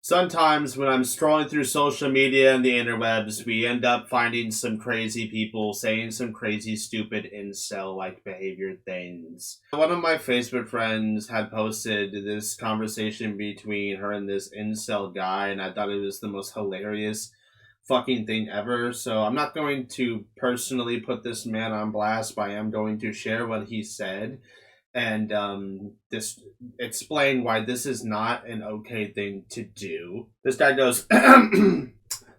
Sometimes when I'm scrolling through social media and the interwebs, we end up finding some crazy people saying some crazy, stupid incel-like behavior things. One of my Facebook friends had posted this conversation between her and this incel guy, and I thought it was the most hilarious fucking thing ever. So I'm not going to personally put this man on blast, but I am going to share what he said and this explain why this is not an okay thing to do. This guy goes,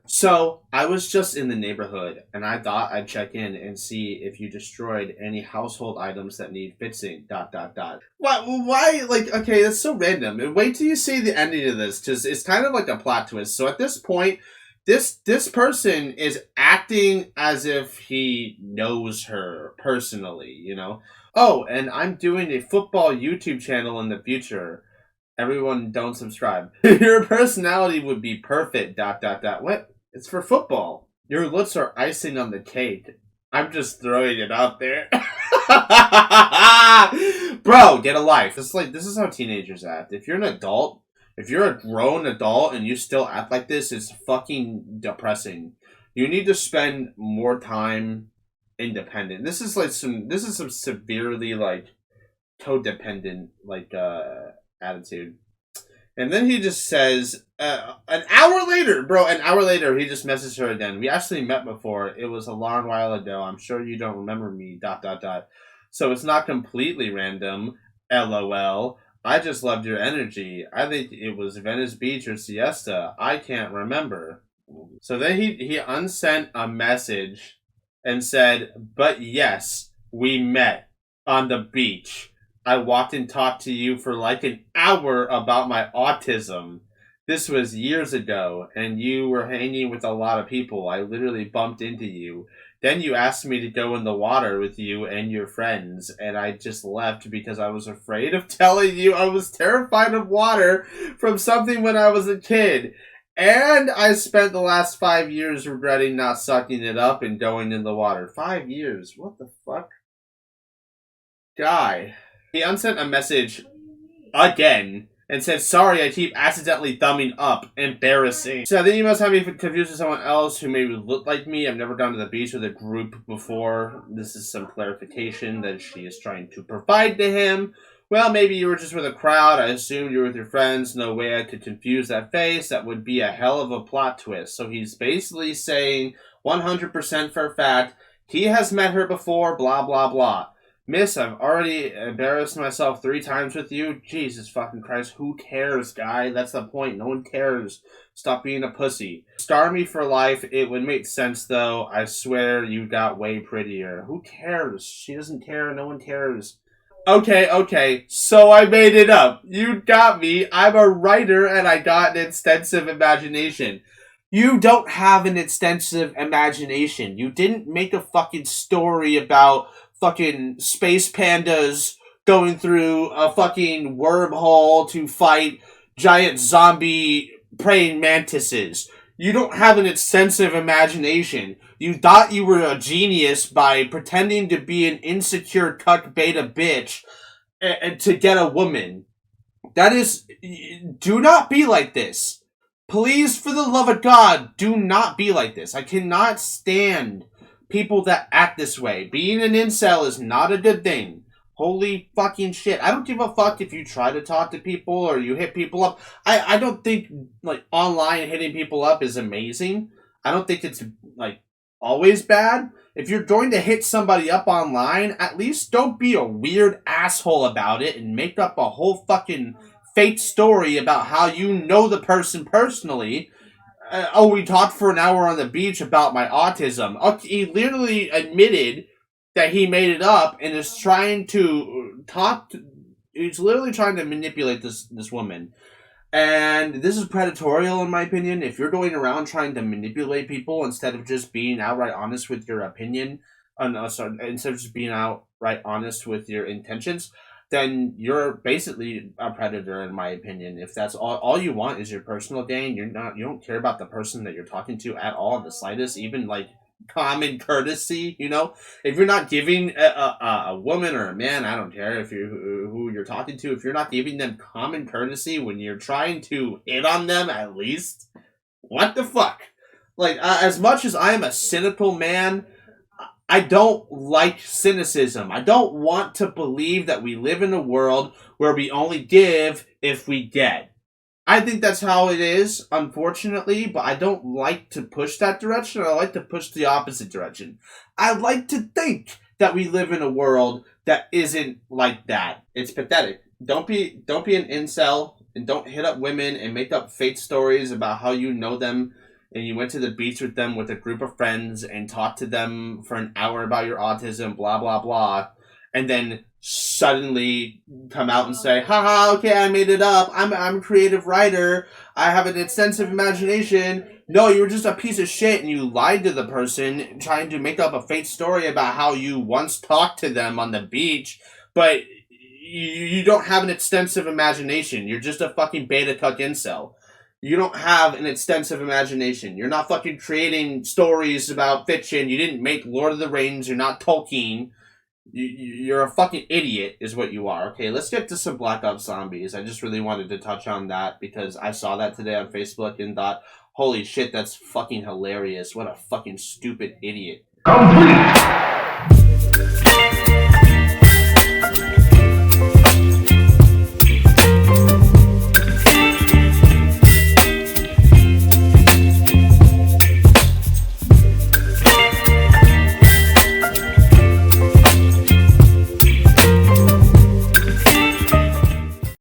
so I was just in the neighborhood and I thought I'd check in and see if you destroyed any household items that need fixing. Dot dot dot. Why? Like, okay, that's so random. Wait till you see the ending of this, because it's kind of like a plot twist. So at this point, this person is acting as if he knows her personally, you know. Oh, and I'm doing a football YouTube channel in the future. Everyone don't subscribe. Your personality would be perfect. Dot dot dot. What? It's for football. Your looks are icing on the cake. I'm just throwing it out there. Bro, get a life. This is how teenagers act. If you're an adult, if you're a grown adult and you still act like this, it's fucking depressing. You need to spend more time independent. This is some severely like codependent attitude. And then he just says, an hour later, bro, an hour later, he just messaged her again. We actually met before. It was a long while ago. I'm sure you don't remember me, dot, dot, dot. So it's not completely random, LOL. I just loved your energy. I think it was Venice Beach or Siesta. I can't remember. So then he unsent a message and said, but yes, we met on the beach. I walked and talked to you for like an hour about my autism. This was years ago, and you were hanging with a lot of people. I literally bumped into you. Then you asked me to go in the water with you and your friends, and I just left because I was afraid of telling you I was terrified of water from something when I was a kid. And I spent the last 5 years regretting not sucking it up and going in the water. 5 years? What the fuck? Guy. He unsent a message again and said, sorry, I keep accidentally thumbing up. Embarrassing. So I think you must have me confused with someone else who maybe looked like me. I've never gone to the beach with a group before. This is some clarification that she is trying to provide to him. Well, maybe you were just with a crowd. I assumed you were with your friends. No way I could confuse that face. That would be a hell of a plot twist. So he's basically saying 100% for a fact he has met her before, blah, blah, blah. Miss, I've already embarrassed myself 3 times with you. Jesus fucking Christ, who cares, guy? That's the point. No one cares. Stop being a pussy. Star me for life. It would make sense, though. I swear you got way prettier. Who cares? She doesn't care. No one cares. Okay, so I made it up. You got me. I'm a writer and I got an extensive imagination. You don't have an extensive imagination. You didn't make a fucking story about fucking space pandas going through a fucking wormhole to fight giant zombie praying mantises. You don't have an extensive imagination. You thought you were a genius by pretending to be an insecure cuck beta bitch and to get a woman. That is, do not be like this. Please, for the love of God, do not be like this. I cannot stand people that act this way. Being an incel is not a good thing. Holy fucking shit. I don't give a fuck if you try to talk to people or you hit people up. I don't think, like, online hitting people up is amazing. I don't think it's, like, always bad. If you're going to hit somebody up online, at least don't be a weird asshole about it and make up a whole fucking fake story about how you know the person personally. We talked for an hour on the beach about my autism. He literally admitted that he made it up and is trying to he's literally trying to manipulate this woman. And this is predatorial in my opinion. If you're going around trying to manipulate people instead of just being outright honest with your opinion, instead of just being outright honest with your intentions, then you're basically a predator in my opinion. If that's all you want is your personal gain, you don't care about the person that you're talking to at all in the slightest, even like common courtesy, you know? If you're not giving a woman or a man, I don't care if you who you're talking to, if you're not giving them common courtesy when you're trying to hit on them at least, what the fuck? Like, as much as I am a cynical man, I don't like cynicism. I don't want to believe that we live in a world where we only give if we get. I think that's how it is, unfortunately, but I don't like to push that direction. I like to push the opposite direction. I like to think that we live in a world that isn't like that. It's pathetic. Don't be an incel and don't hit up women and make up fake stories about how you know them and you went to the beach with them with a group of friends and talked to them for an hour about your autism, blah blah blah, and then suddenly come out and say, haha, okay, I made it up. I'm a creative writer. I have an extensive imagination. No, you were just a piece of shit and you lied to the person trying to make up a fake story about how you once talked to them on the beach, but you don't have an extensive imagination. You're just a fucking beta cuck incel. You don't have an extensive imagination. You're not fucking creating stories about fiction. You didn't make Lord of the Rings. You're not Tolkien. You're a fucking idiot, is what you are. Okay, let's get to some Black Ops Zombies. I just really wanted to touch on that because I saw that today on Facebook and thought, holy shit, that's fucking hilarious. What a fucking stupid idiot. Complete!